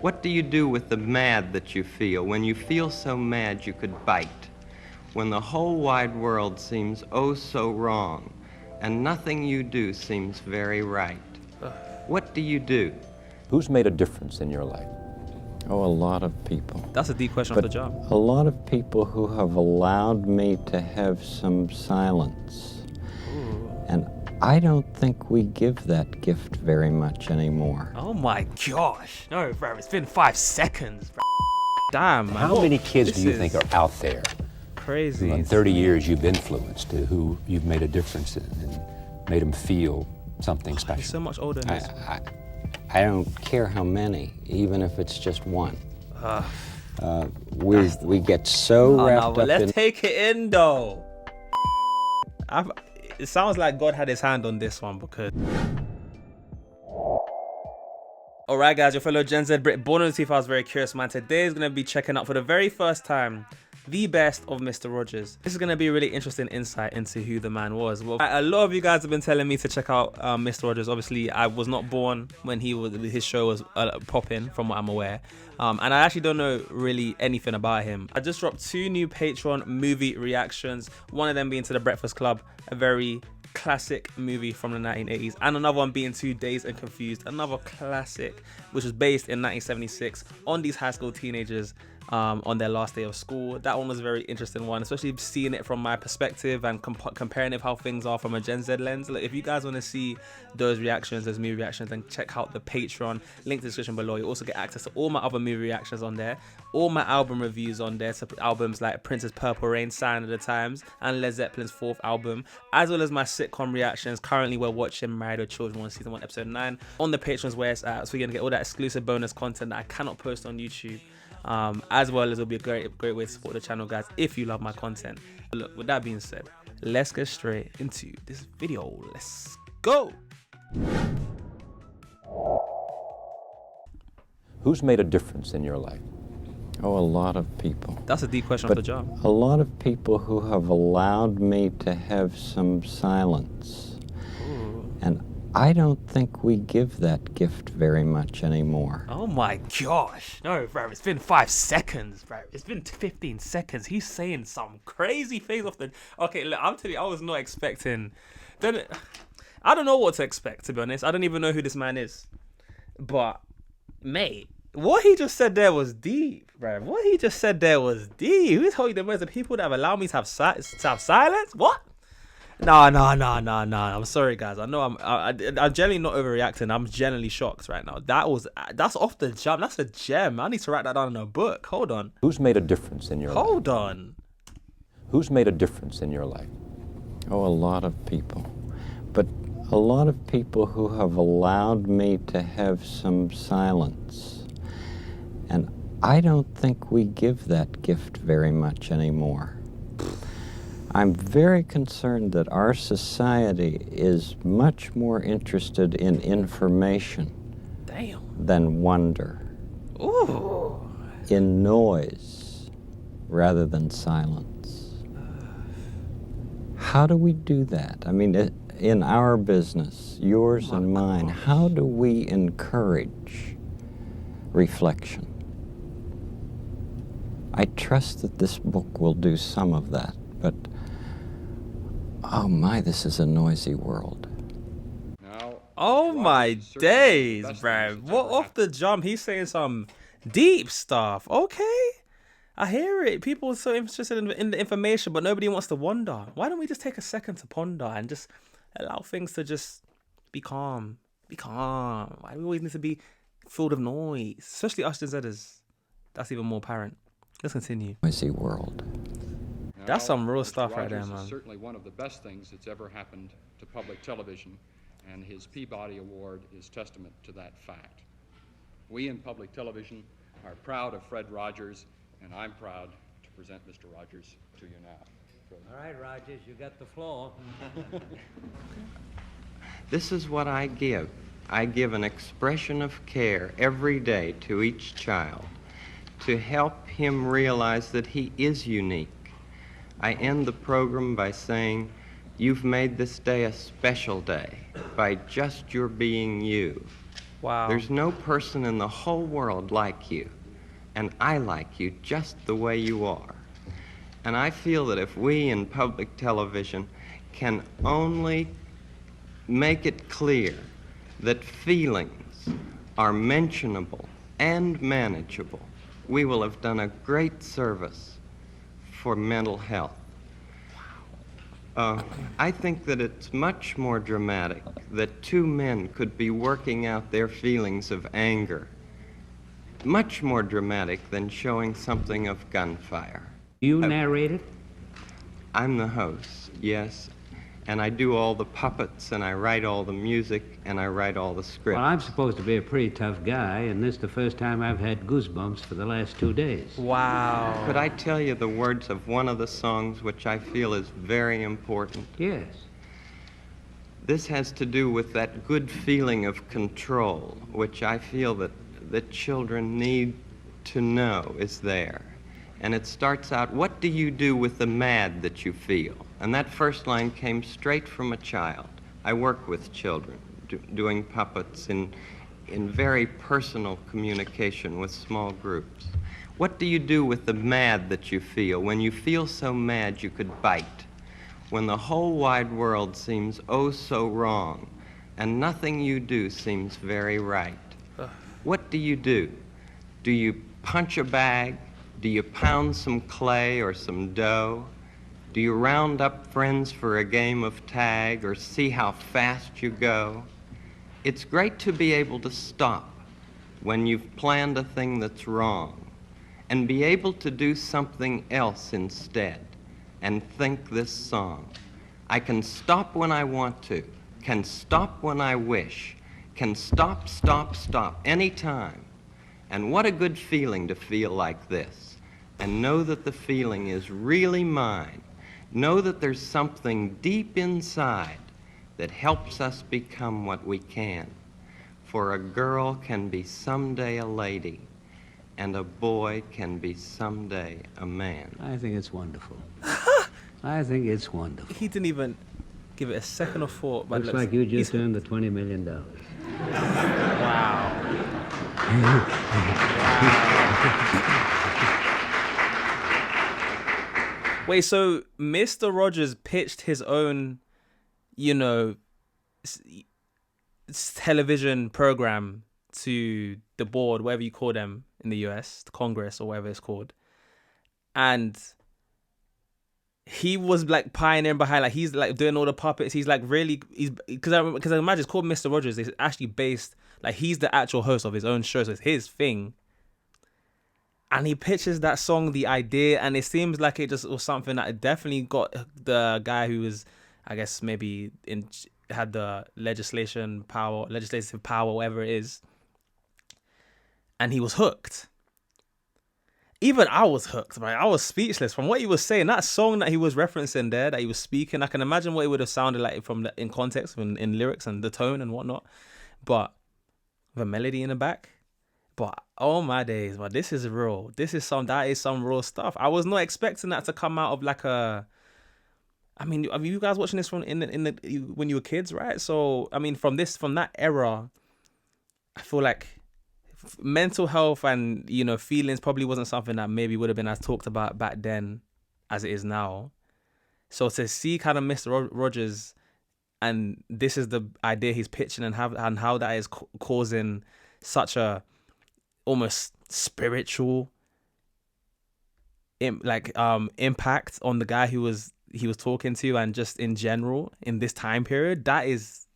What do you do with the mad that you feel when you feel so mad you could bite? When the whole wide world seems oh so wrong and nothing you do seems very right? What do you do? Who's made a difference in your life? Oh, a lot of people. That's a deep question off the job. A lot of people who have allowed me to have some silence. Ooh. And I don't think we give that gift very much anymore. Oh my gosh. No, bro, it's been 5 seconds, bro. Damn, man. How many kids do you think are out there crazy? who in 30 years you've influenced, who you've made a difference in and made them feel something special? He's so much older than this. I don't care how many, even if it's just one. We get so wrapped up let's in... take it in, though. It sounds like God had his hand on this one because... Alright guys, your fellow Gen Z Brit born in the 2000s, very curious man. Today is going to be checking out for the very first time the best of Mr. Rogers. This is going to be a really interesting insight into who the man was. Well, a lot of you guys have been telling me to check out Mr. Rogers. Obviously, I was not born when his show was popping, from what I'm aware. And I actually don't know really anything about him. I just dropped 2 new Patreon movie reactions. One of them being to The Breakfast Club, a very classic movie from the 1980s, and another one being 2 Dazed and Confused, another classic, which was based in 1976 on these high school teenagers on their last day of school. That one was a very interesting one, especially seeing it from my perspective and comparing it how things are from a Gen Z lens. Look, if you guys want to see those reactions, those movie reactions, then check out the Patreon, link in the description below. You also get access to all my other movie reactions on there, all my album reviews on there, so albums like Prince's Purple Rain, Sign of the Times, and Led Zeppelin's 4th album, as well as my sitcom reactions. Currently we're watching Married with Children 1 season 1 episode 9 on the Patreon's where it's at, so you're gonna get all that exclusive bonus content that I cannot post on YouTube. As well as it'll be a great way to support the channel, guys, if you love my content. Look, with that being said, let's get straight into this video. Let's go. Who's made a difference in your life? Oh, a lot of people. That's a deep question off the job. A lot of people who have allowed me to have some silence. Ooh. And I don't think we give that gift very much anymore. Oh my gosh. No, bro, it's been 5 seconds, bro. It's been 15 seconds. He's saying some crazy things off the... Okay, look, I'm telling you, I was not expecting... I don't know what to expect, to be honest. I don't even know who this man is. But, mate, what he just said there was deep, bro. What he just said there was deep. Who told you the most of people that have allowed me to have silence? What? No. I'm sorry, guys. I know I'm generally not overreacting. I'm generally shocked right now. That's off the jump. That's a gem. I need to write that down in a book. Hold on. Who's made a difference in your life? Hold on. Who's made a difference in your life? Oh, a lot of people. But a lot of people who have allowed me to have some silence. And I don't think we give that gift very much anymore. I'm very concerned that our society is much more interested in information than wonder. Ooh. In noise rather than silence. How do we do that? I mean, in our business, yours and mine, how do we encourage reflection? I trust that this book will do some of that, but oh my, this is a noisy world. Oh my days, bro. What off the jump? He's saying some deep stuff. Okay. I hear it. People are so interested in the information, but nobody wants to wonder. Why don't we just take a second to ponder and just allow things to just be calm? Be calm. Why do we always need to be filled with noise? Especially us Gen Zers. That's even more apparent. Let's continue. Noisy world. That's some real stuff Mr. right there, Rogers man. is certainly one of the best things that's ever happened to public television, and his Peabody Award is testament to that fact. We in public television are proud of Fred Rogers, and I'm proud to present Mr. Rogers to you now. Fred. All right, Rogers, you got the floor. This is what I give. I give an expression of care every day to each child to help him realize that he is unique. I end the program by saying, you've made this day a special day by just your being you. Wow. There's no person in the whole world like you, and I like you just the way you are. And I feel that if we in public television can only make it clear that feelings are mentionable and manageable, we will have done a great service for mental health. I think that it's much more dramatic that two men could be working out their feelings of anger, much more dramatic than showing something of gunfire. You narrate it? I'm the host, yes, and I do all the puppets, and I write all the music, and I write all the scripts. Well, I'm supposed to be a pretty tough guy, and this is the first time I've had goosebumps for the last 2 days. Wow. Could I tell you the words of one of the songs which I feel is very important? Yes. This has to do with that good feeling of control, which I feel that children need to know is there. And it starts out, what do you do with the mad that you feel? And that first line came straight from a child. I work with children, doing puppets in very personal communication with small groups. What do you do with the mad that you feel? When you feel so mad you could bite. When the whole wide world seems oh so wrong, and nothing you do seems very right. What do you do? Do you punch a bag? Do you pound some clay or some dough? Do you round up friends for a game of tag or see how fast you go? It's great to be able to stop when you've planned a thing that's wrong and be able to do something else instead and think this song. I can stop when I want to, can stop when I wish, can stop, stop, stop anytime. And what a good feeling to feel like this and know that the feeling is really mine. Know that there's something deep inside that helps us become what we can. For a girl can be someday a lady, and a boy can be someday a man. I think it's wonderful. I think it's wonderful. He didn't even give it a second of thought. But Looks like you just earned the $20 million. Wow. Wait, so Mr. Rogers pitched his own, television program to the board, whatever you call them in the US, the Congress or whatever it's called. And he was like pioneering behind, like he's like doing all the puppets. He's like really, because I imagine it's called Mr. Rogers. It's actually based, like he's the actual host of his own show, so it's his thing. And he pitches that song, the idea, and it seems like it just was something that definitely got the guy who was, I guess maybe had the legislative power, whatever it is, and he was hooked. Even I was hooked, man. I was speechless from what he was saying. That song that he was referencing there, that he was speaking, I can imagine what it would have sounded like in context, in lyrics and the tone and whatnot. But the melody in the back. But oh my days, but this is real. That is some real stuff. I was not expecting that to come out of like a. I mean, you guys watching this from when you were kids, right? So I mean, from that era, I feel like mental health and feelings probably wasn't something that maybe would have been as talked about back then as it is now. So to see kind of Mr. Rogers, and this is the idea he's pitching, and how that is causing such a almost spiritual impact on the guy he was talking to, and just in general in this time period, that is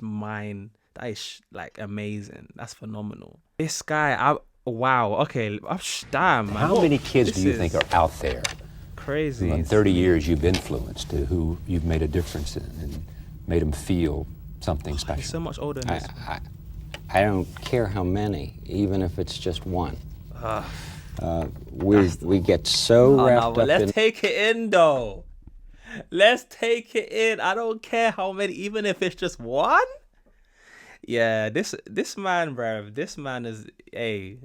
mine. That is like amazing. That's phenomenal. This guy, wow. Okay, damn. Man. How many kids do you think are out there crazy who in 30 years you've influenced, who you've made a difference in and made them feel something special? He's so much older than this. I don't care how many, even if it's just one. We get so wrapped up let's in... take it in, though. Let's take it in. I don't care how many, even if it's just one. Yeah, this man, bruv, this man is it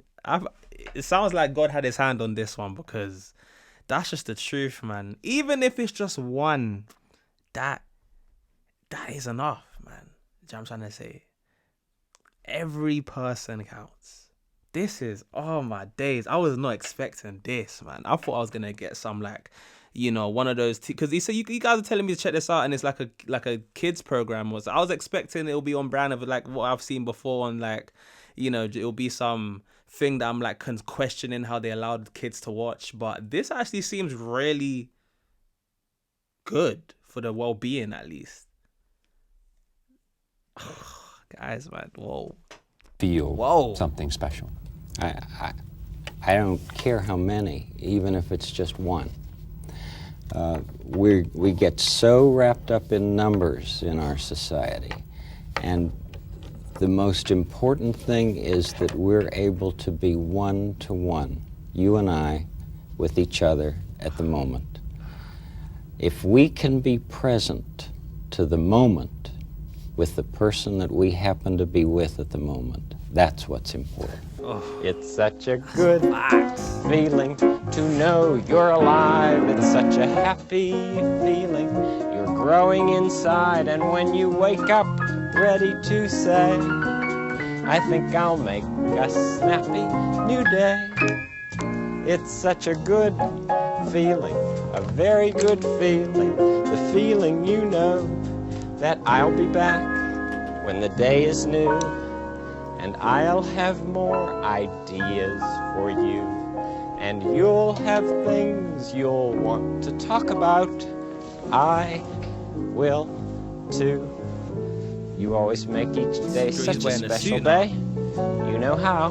sounds like God had his hand on this one, because that's just the truth, man. Even if it's just one, that is enough, man. Do you know what I'm trying to say? Every person counts. This is, oh my days. I was not expecting this, man. I thought I was gonna get some like, you know, one of those, because you said you guys are telling me to check this out, and it's like a kids program. I was expecting it'll be on brand of like what I've seen before, on like, you know, it'll be some thing that I'm like questioning how they allowed kids to watch. But this actually seems really good for the well-being, at least. Guys, man, whoa. Feel something special. I don't care how many, even if it's just one. We get so wrapped up in numbers in our society, and the most important thing is that we're able to be one-to-one, you and I, with each other at the moment. If we can be present to the moment with the person that we happen to be with at the moment, that's what's important. Oh. It's such a good feeling to know you're alive. It's such a happy feeling. You're growing inside, and when you wake up ready to say, I think I'll make a snappy new day. It's such a good feeling, a very good feeling, the feeling you know that I'll be back when the day is new, and I'll have more ideas for you, and you'll have things you'll want to talk about. I will too. You always make each day such a special day. You know how?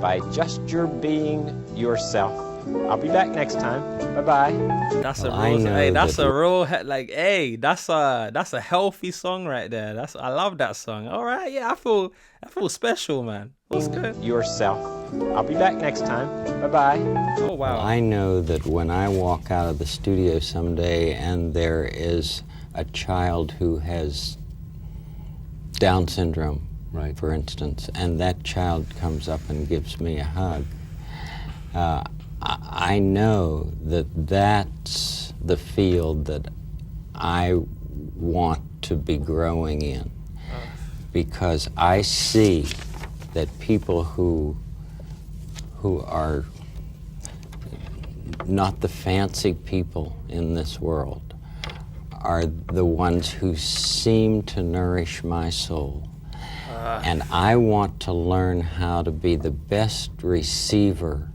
By just your being yourself. I'll be back next time. Bye-bye. That's a real, hey, that's a real, like, hey, that's a healthy song right there. I love that song. All right, yeah, I feel special, man. That's good. Yourself. I'll be back next time. Bye-bye. Oh, wow. I know that when I walk out of the studio someday and there is a child who has Down syndrome, Right. for instance, and that child comes up and gives me a hug, I know that that's the field that I want to be growing in, because I see that people who are not the fancy people in this world are the ones who seem to nourish my soul. And I want to learn how to be the best receiver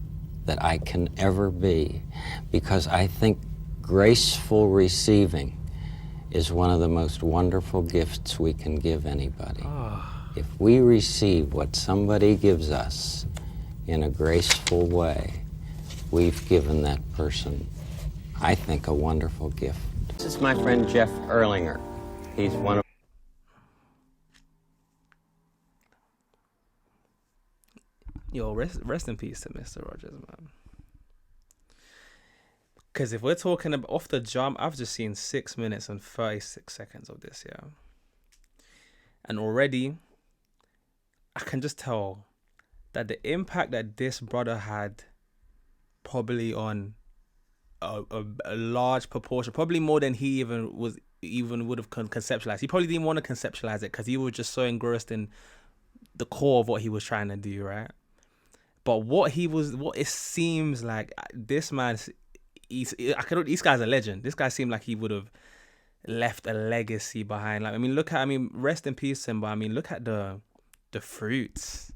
that I can ever be, because I think graceful receiving is one of the most wonderful gifts we can give anybody. If we receive what somebody gives us in a graceful way, we've given that person, I think, a wonderful gift. This is my friend Jeff Erlinger. He's one of... Yo, rest in peace to Mr. Rogers, man. Because if we're talking about off the jump, I've just seen 6 minutes and 36 seconds of this, yeah. And already, I can just tell that the impact that this brother had probably on a large proportion, probably more than he even would have conceptualized. He probably didn't want to conceptualize it because he was just so engrossed in the core of what he was trying to do, right? But what it seems like, this man, this guy's a legend. This guy seemed like he would have left a legacy behind. Like, rest in peace to him, but I mean, look at the fruits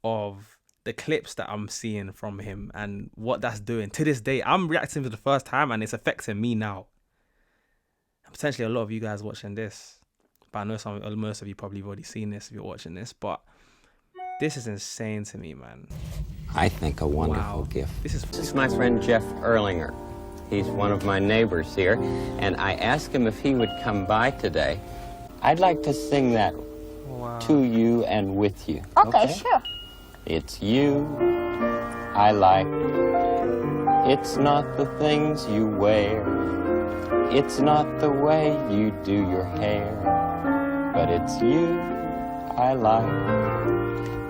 of the clips that I'm seeing from him and what that's doing. To this day, I'm reacting for the first time and it's affecting me now. And potentially a lot of you guys watching this, but I know most of you probably have already seen this if you're watching this, but this is insane to me, man. I think a wonderful gift. This is my friend Jeff Erlinger. He's one of my neighbors here, and I asked him if he would come by today. I'd like to sing that to you and with you. Okay, sure. It's you I like. It's not the things you wear. It's not the way you do your hair. But it's you I like.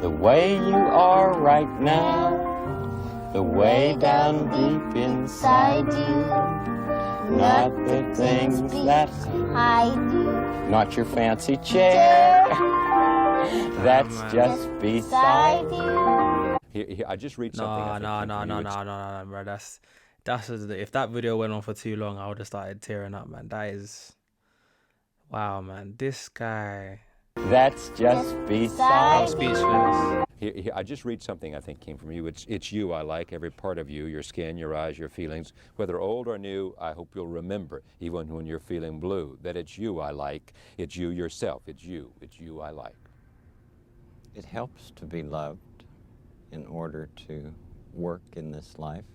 The way you are right now. The way down deep inside you. Not the things that I do. Not your fancy chair. That's man. Just beside you. Here, I just read something. No, bro. If that video went on for too long, I would have started tearing up, man. That is, wow, man. This guy. That's just beside I'm speechless. Here, I just read something I think came from you. It's you I like, every part of you, your skin, your eyes, your feelings. Whether old or new, I hope you'll remember, even when you're feeling blue, that it's you I like. It's you yourself. It's you I like. It helps to be loved in order to work in this life.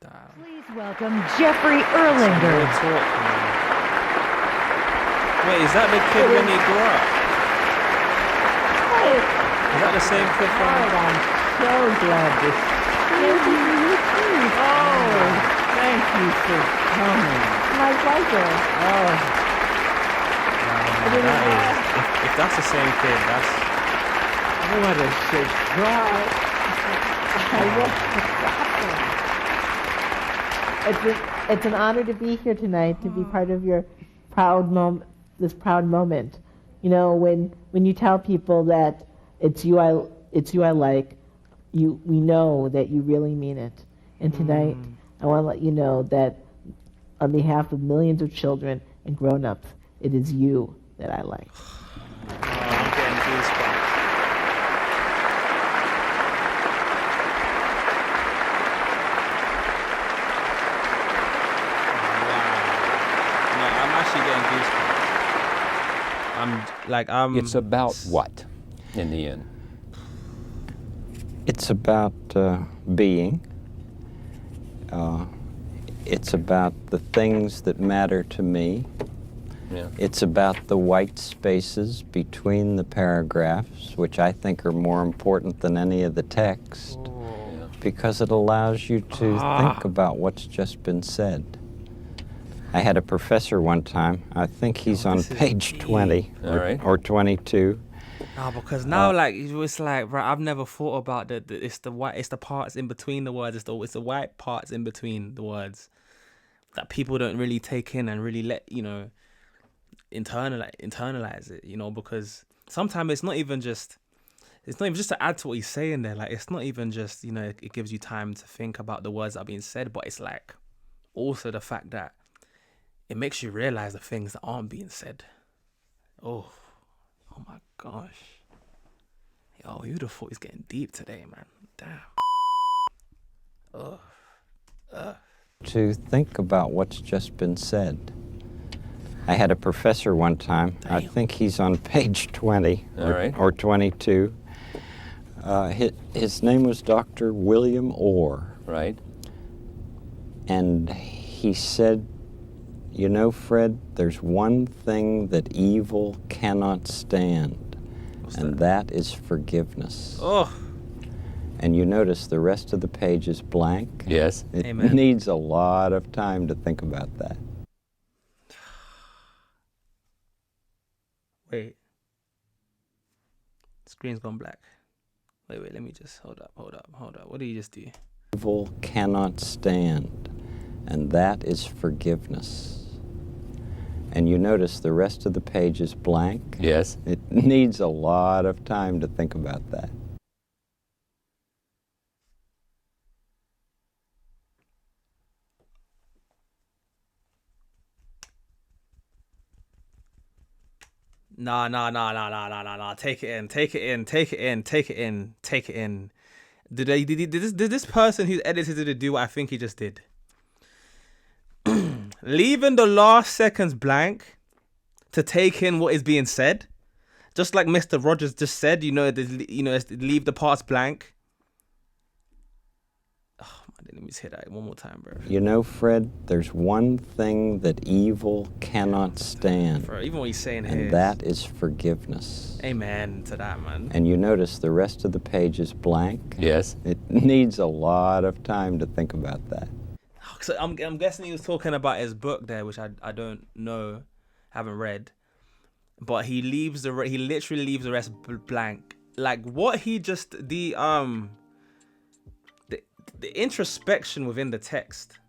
Damn. Please welcome Jeffrey Erlander. Real talk, man. Wait, is that the kid when he grew up? Is that the same kid from? I'm so glad to see you. Oh, thank you for coming. My pleasure. Oh, That is, if that's the same kid, that's. what a surprise. It's an honor to be here tonight, to be part of your this proud moment. You know, when you tell people that it's you I like, we know that you really mean it. And tonight, I want to let you know that on behalf of millions of children and grown-ups, it is you that I like. Oh, I'm getting goosebumps. It's about what, in the end? It's about being. It's about the things that matter to me. Yeah. It's about the white spaces between the paragraphs, which I think are more important than any of the text, because it allows you to think about what's just been said. I had a professor one time, I think he's on page 20 or 22. No, because now it's like, bro, I've never thought about it's the parts in between the words, it's the white parts in between the words that people don't really take in and really let, internalize it, because sometimes it's not even just to add to what he's saying there. Like, it's not even just, it gives you time to think about the words that are being said, but it's like also the fact that it makes you realize the things that aren't being said. Oh my gosh. Yo, who'd have thought he's getting deep today, man? Damn. To think about what's just been said. I had a professor one time, I think he's on page 20 or 22. His name was Dr. William Orr. Right. And he said, Fred, there's one thing that evil cannot stand, that is forgiveness. Oh. And you notice the rest of the page is blank. Yes. It Amen. needs a lot of time to think about that. Wait. Screen's gone black. Wait, let me just, hold up. What did you just do? Evil cannot stand, and that is forgiveness. And you notice the rest of the page is blank. Yes. It needs a lot of time to think about that. Nah. Take it in. Did this person who's edited it do what I think he just did? Leaving the last seconds blank to take in what is being said, just like Mr. Rogers just said. Leave the parts blank. Oh man, let me just hit that one more time, bro. Fred, there's one thing that evil cannot stand. Bro, even what he's saying here, and that is forgiveness. Amen to that, man. And you notice the rest of the page is blank. Yes. It needs a lot of time to think about that. So I'm guessing he was talking about his book there, which I don't know, haven't read. But he literally leaves the rest blank. Like what he just the introspection within the text,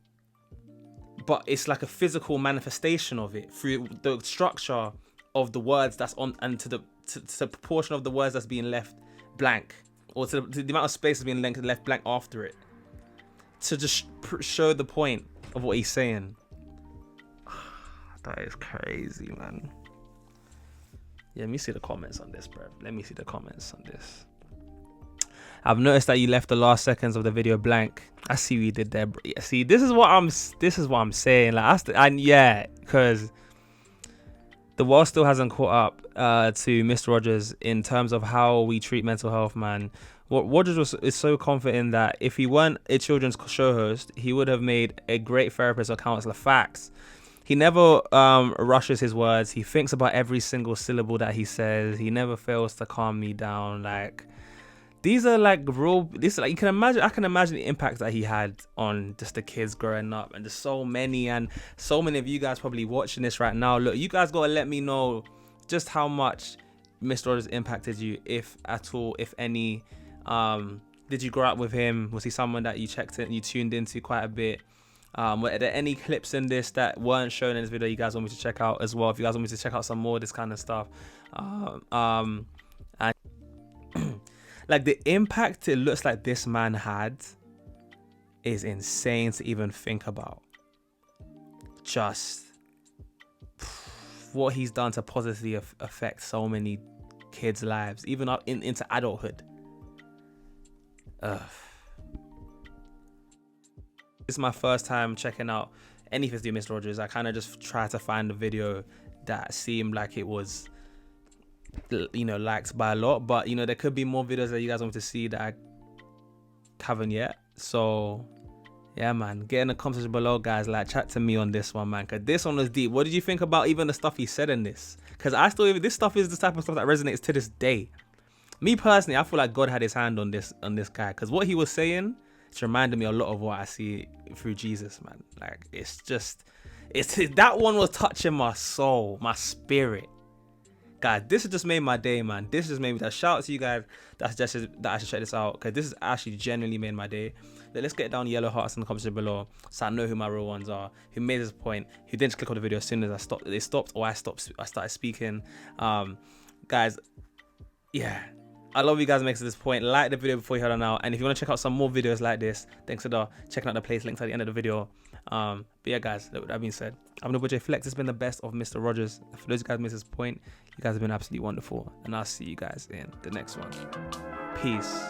but it's like a physical manifestation of it through the structure of the words that's on and to to the proportion of the words that's being left blank, or to the amount of space that's being left blank after it, to just show the point of what he's saying. That is crazy, man. Yeah, let me see the comments on this, bro. Let me see the comments on this. I've noticed that you left the last seconds of the video blank. I see what you did there, bro. Yeah, see, this is what I'm saying. Like, yeah, because the world still hasn't caught up to Mr. Rogers in terms of how we treat mental health, man. Rogers is so confident that if he weren't a children's show host, he would have made a great therapist or counselor. Facts. He never rushes his words. He thinks about every single syllable that he says. He never fails to calm me down. Like, these are like real. This, like, you can imagine. I can imagine the impact that he had on just the kids growing up, and just so many of you guys probably watching this right now. Look, you guys gotta let me know just how much Mr. Rogers impacted you, if at all, if any. Did you grow up with him? Was he someone that you tuned into quite a bit? Were there any clips in this that weren't shown in this video you guys want me to check out as well? If you guys want me to check out some more of this kind of stuff, and like the impact it looks like this man had is insane to even think about. Just what he's done to positively affect so many kids' lives, even up into adulthood. This is my first time checking out anything to do with Mr. Rogers. I kind of just tried to find a video that seemed like it was, you know, liked by a lot, but you know, there could be more videos that you guys want to see that I haven't yet. So yeah, man, get in the comments below, guys. Like, chat to me on this one, man, because this one was deep. What did you think about even the stuff he said in this? Because this stuff is the type of stuff that resonates to this day. Me personally, I feel like God had his hand on this guy, because what he was saying, it's reminded me a lot of what I see through Jesus, man. Like, it's that one was touching my soul, my spirit. Guys, this has just made my day, man. This just made me that. Shout out to you guys that suggested that I should check this out, because this has actually genuinely made my day. Let's get down yellow hearts in the comments below, so I know who my real ones are, who made this point, who didn't just click on the video as soon as I started speaking. Guys, yeah, I love you guys making to this point. Like the video before you head on out, and if you want to check out some more videos like this, thanks for checking out the playlist links at the end of the video. But yeah, guys, with that being said, I'm your boy JayFlex. It's been the best of Mr. Rogers. For those of you guys who missed this point, you guys have been absolutely wonderful, and I'll see you guys in the next one. Peace.